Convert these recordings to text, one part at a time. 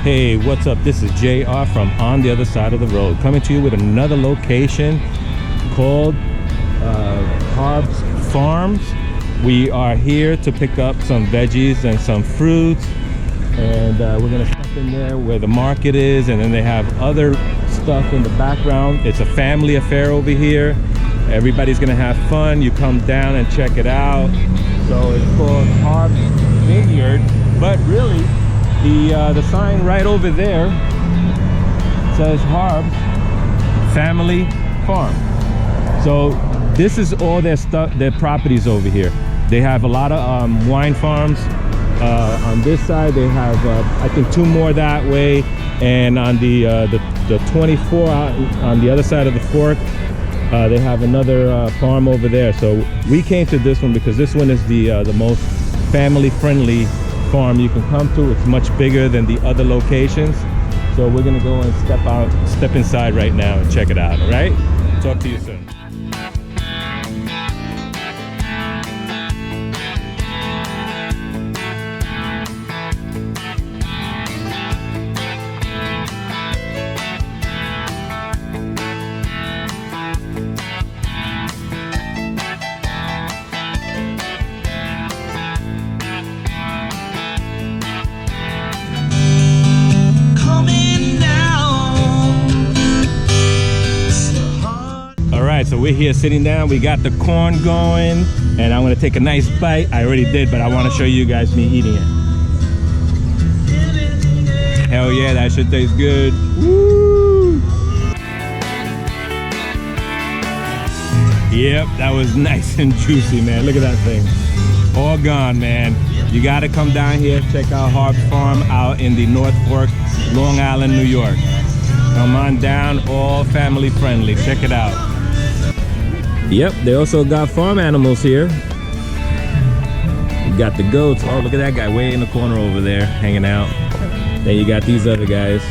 Hey, what's up? This is JR from On the Other Side of the Road, coming to you with another location called Harbes Farms. We are here to pick up some veggies and some fruits, and we're gonna step in there where the market is, and then they have other stuff in the background. It's a family affair over here. Everybody's gonna have fun. You come down and check it out. So it's called Harbes Vineyard, but really the sign right over there says Harbes Family Farm. So this is all their stuff, their properties over here. They have a lot of wine farms. On this side they have I think 2 more that way, and on the 24 on the other side of the fork they have another farm over there. So we came to this one because this one is the most family friendly farm you can come to. It's much bigger than the other locations. So we're gonna go and step inside right now and check it out. All right, talk to you soon. So we're here sitting down, we got the corn going, and I'm gonna take a nice bite. I already did, but I want to show you guys me eating it. Hell yeah, that shit tastes good. Woo! Yep, that was nice and juicy, man. Look at that thing. All gone, man. You gotta come down here, check out Harbes Farm out in the North Fork, Long Island, New York. Come on down, all family friendly. Check it out. Yep, they also got farm animals here. You got the goats. Oh, look at that guy way in the corner over there, hanging out. Then you got these other guys.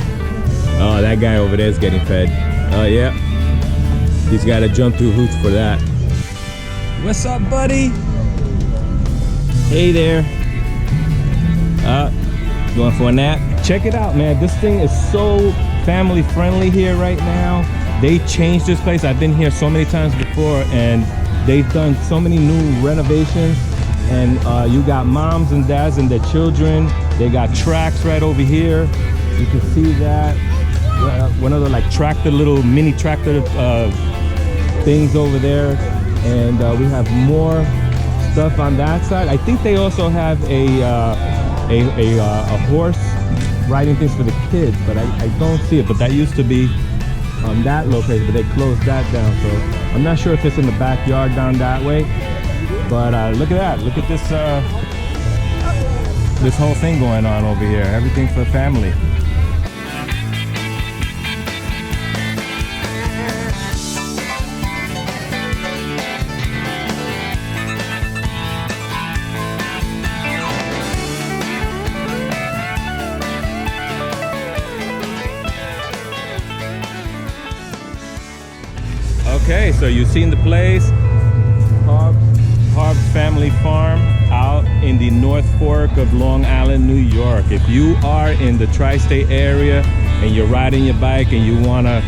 Oh, that guy over there is getting fed. Oh, yeah. He's got to jump through hoops for that. What's up, buddy? Hey there. Going for a nap? Check it out, man. This thing is so family friendly here right now. They changed this place. I've been here so many times before, and they've done so many new renovations. And you got moms and dads and their children. They got tracks right over here. You can see that. One of the like tractor, little mini tractor things over there. And we have more stuff on that side. I think they also have a horse riding things for the kids, but I don't see it. But that used to be on that location, but they closed that down, so I'm not sure if it's in the backyard down that way. But look at that, look at this this whole thing going on over here. Everything for family. Okay, so you've seen the place, Harbes Family Farm out in the North Fork of Long Island, New York. If you are in the tri-state area and you're riding your bike and you want to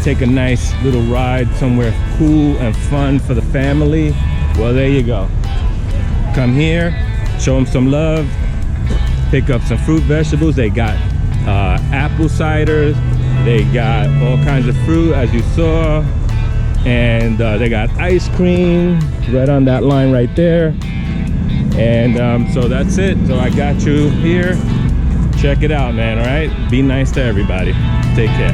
take a nice little ride somewhere cool and fun for the family, well, there you go. Come here, show them some love, pick up some fruit, vegetables. They got apple ciders, they got all kinds of fruit as you saw. And they got ice cream right on that line right there. And so that's it. So I got you here. Check it out, man. All right, be nice to everybody. Take care.